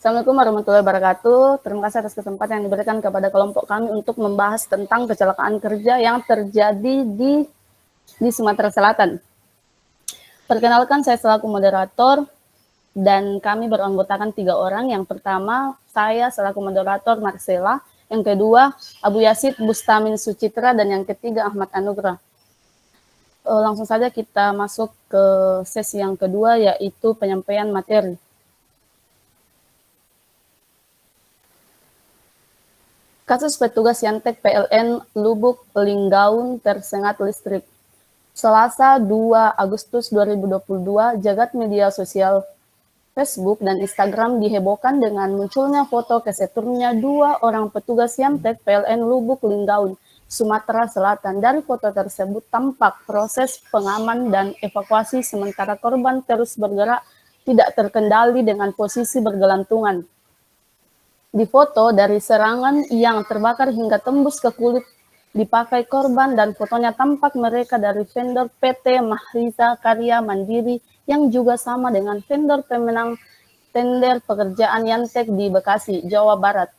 Assalamualaikum warahmatullahi wabarakatuh. Terima kasih atas kesempatan yang diberikan kepada kelompok kami untuk membahas tentang kecelakaan kerja yang terjadi di Sumatera Selatan. Perkenalkan, saya selaku moderator dan kami beranggotakan 3 orang. Yang pertama, saya selaku moderator Marcella. Yang kedua, Abu Yasid Bustamin Sucitra. Dan yang ketiga, Ahmad Anugrah. Langsung saja kita masuk ke sesi yang kedua, yaitu penyampaian materi. Kasus petugas Yantek PLN Lubuk Linggaun tersengat listrik. Selasa 2 Agustus 2022, jagat media sosial Facebook dan Instagram dihebohkan dengan munculnya foto keseturnya 2 orang petugas Yantek PLN Lubuk Linggaun, Sumatera Selatan. Dari foto tersebut tampak proses pengaman dan evakuasi sementara korban terus bergerak tidak terkendali dengan posisi bergelantungan. Di foto, dari serangan yang terbakar hingga tembus ke kulit dipakai korban, dan fotonya tampak mereka dari vendor PT Mahriza Karya Mandiri yang juga sama dengan vendor pemenang tender pekerjaan Yantek di Bekasi, Jawa Barat.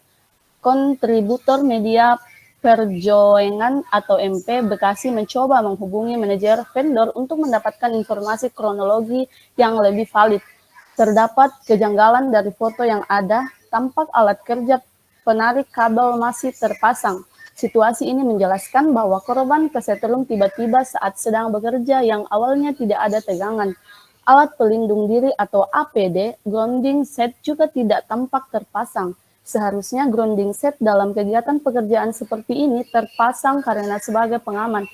Kontributor media Perjoengan atau MP Bekasi mencoba menghubungi manajer vendor untuk mendapatkan informasi kronologi yang lebih valid. Terdapat kejanggalan dari foto yang ada. Tampak alat kerja penarik kabel masih terpasang. Situasi ini menjelaskan bahwa korban kesetrum tiba-tiba saat sedang bekerja yang awalnya tidak ada tegangan. Alat pelindung diri atau APD, grounding set juga tidak tampak terpasang. Seharusnya grounding set dalam kegiatan pekerjaan seperti ini terpasang karena sebagai pengaman.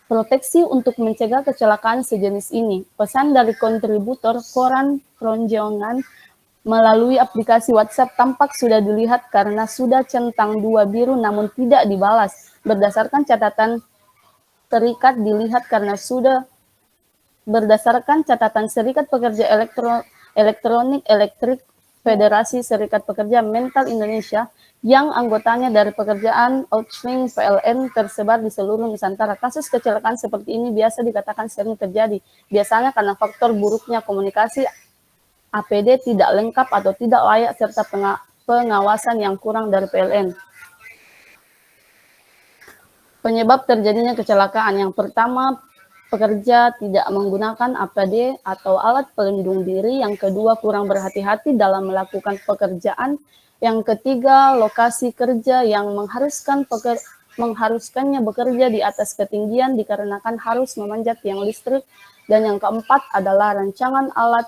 Proteksi untuk mencegah kecelakaan sejenis ini. Pesan dari kontributor koran Perjoengan melalui aplikasi WhatsApp tampak sudah dilihat karena sudah centang 2 biru namun tidak dibalas. Berdasarkan catatan Serikat dilihat karena sudah berdasarkan catatan Serikat Pekerja Elektronik Elektrik Federasi Serikat Pekerja Mental Indonesia yang anggotanya dari pekerjaan outsourcing PLN tersebar di seluruh Nusantara. Kasus kecelakaan seperti ini biasa dikatakan sering terjadi. Biasanya karena faktor buruknya komunikasi, APD tidak lengkap atau tidak layak, serta pengawasan yang kurang dari PLN. Penyebab terjadinya kecelakaan: yang pertama, pekerja tidak menggunakan APD atau alat pelindung diri. Yang kedua, kurang berhati-hati dalam melakukan pekerjaan. Yang ketiga, lokasi kerja yang mengharuskannya bekerja di atas ketinggian dikarenakan harus memanjat tiang listrik. Dan yang keempat adalah rancangan alat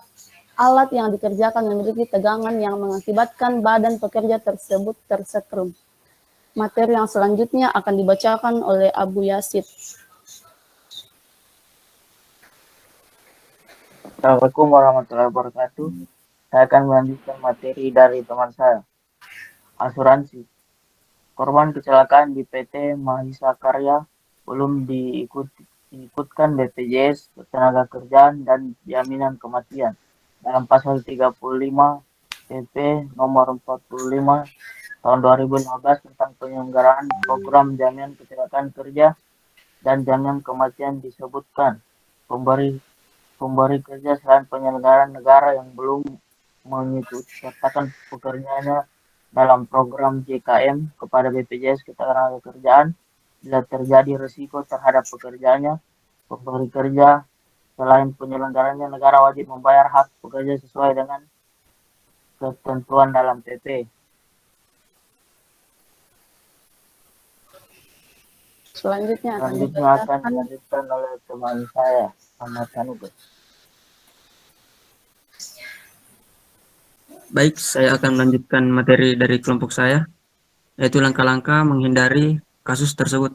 yang dikerjakan memiliki tegangan yang mengakibatkan badan pekerja tersebut tersetrum. Materi yang selanjutnya akan dibacakan oleh Abu Yasid. Assalamualaikum warahmatullahi wabarakatuh. Saya akan melanjutkan materi dari teman saya. Asuransi. Korban kecelakaan di PT Mahisa Karya belum diikutkan BPJS Ketenagakerjaan dan Jaminan Kematian dalam pasal 35 PP nomor 45 tahun 2015 tentang penyelenggaraan program jaminan kecelakaan kerja dan jaminan kematian. Disebutkan pemberi kerja selain penyelenggara negara yang belum mengikutsertakan pekerjaannya dalam program JKM kepada BPJS Ketenagakerjaan bila terjadi risiko terhadap pekerjaannya. Pemberi kerja selain penyelenggaranya negara wajib membayar hak pekerja sesuai dengan ketentuan dalam PP. Selanjutnya akan dilanjutkan oleh teman saya, Ahmad Anugrah. Baik, saya akan melanjutkan materi dari kelompok saya, yaitu langkah-langkah menghindari kasus tersebut.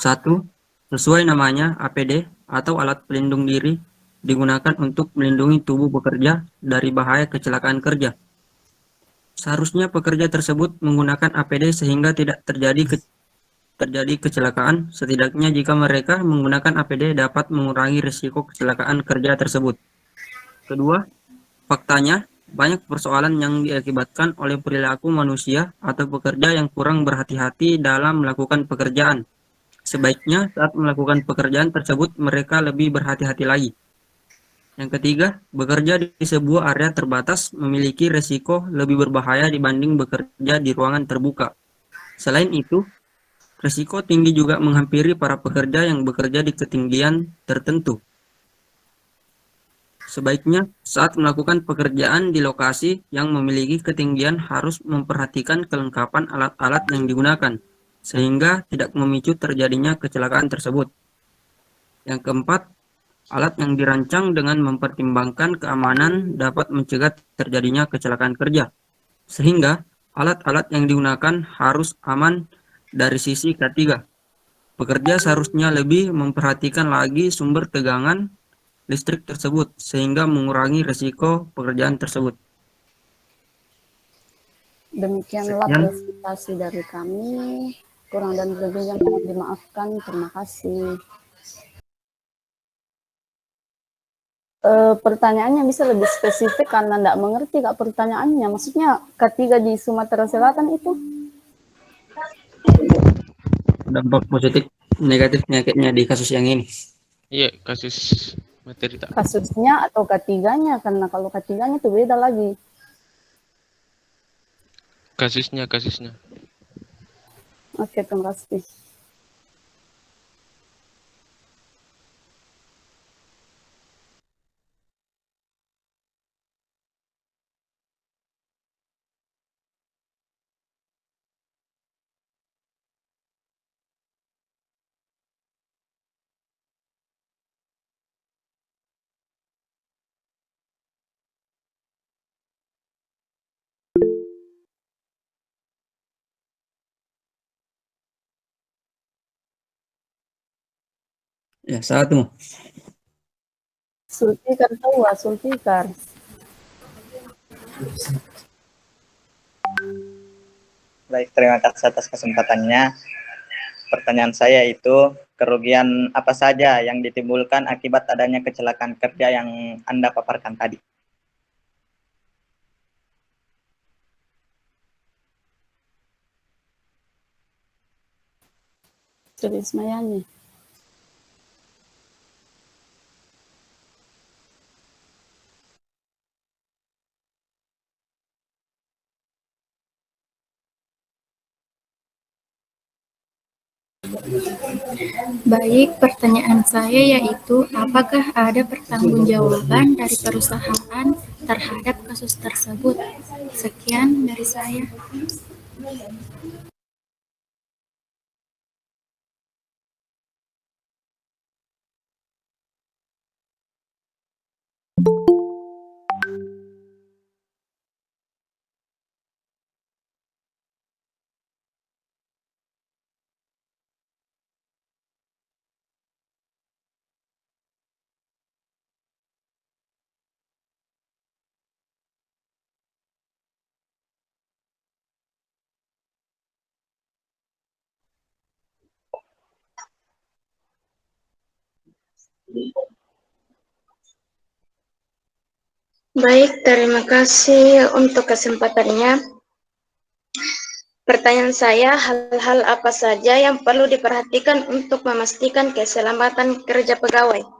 1. Sesuai namanya, APD atau alat pelindung diri digunakan untuk melindungi tubuh pekerja dari bahaya kecelakaan kerja. Seharusnya pekerja tersebut menggunakan APD sehingga tidak terjadi kecelakaan. Setidaknya jika mereka menggunakan APD dapat mengurangi risiko kecelakaan kerja tersebut. Kedua, faktanya banyak persoalan yang diakibatkan oleh perilaku manusia atau pekerja yang kurang berhati-hati dalam melakukan pekerjaan. Sebaiknya saat melakukan pekerjaan tersebut mereka lebih berhati-hati lagi. Yang ketiga, bekerja di sebuah area terbatas memiliki resiko lebih berbahaya dibanding bekerja di ruangan terbuka. Selain itu, risiko tinggi juga menghampiri para pekerja yang bekerja di ketinggian tertentu. Sebaiknya, saat melakukan pekerjaan di lokasi yang memiliki ketinggian harus memperhatikan kelengkapan alat-alat yang digunakan, sehingga tidak memicu terjadinya kecelakaan tersebut. Yang keempat, alat yang dirancang dengan mempertimbangkan keamanan dapat mencegah terjadinya kecelakaan kerja, sehingga alat-alat yang digunakan harus aman dari sisi ketiga. Pekerja seharusnya lebih memperhatikan lagi sumber tegangan listrik tersebut sehingga mengurangi risiko pekerjaan tersebut. Demikianlah Sekian. presentasi dari kami. Kurang dan lebihnya mohon dimaafkan. Terima kasih. Pertanyaannya bisa lebih spesifik karena tidak mengerti Kak pertanyaannya. Maksudnya ketiga di Sumatera Selatan itu? Dampak positif negatif penyakitnya di kasus yang ini. Iya, kasus materi tak. Kasusnya atau ketiganya? Karena kalau ketiganya itu beda lagi. Kasusnya. Oke, terima kasih. Ya, satu. Sulfikar tahu Sulfikar. Baik, terima kasih atas kesempatannya. Pertanyaan saya itu, kerugian apa saja yang ditimbulkan akibat adanya kecelakaan kerja yang Anda paparkan tadi? Tulis Mayani. Baik, pertanyaan saya yaitu, apakah ada pertanggungjawaban dari perusahaan terhadap kasus tersebut? Sekian dari saya. Baik, terima kasih untuk kesempatannya. Pertanyaan saya, hal-hal apa saja yang perlu diperhatikan untuk memastikan keselamatan kerja pegawai?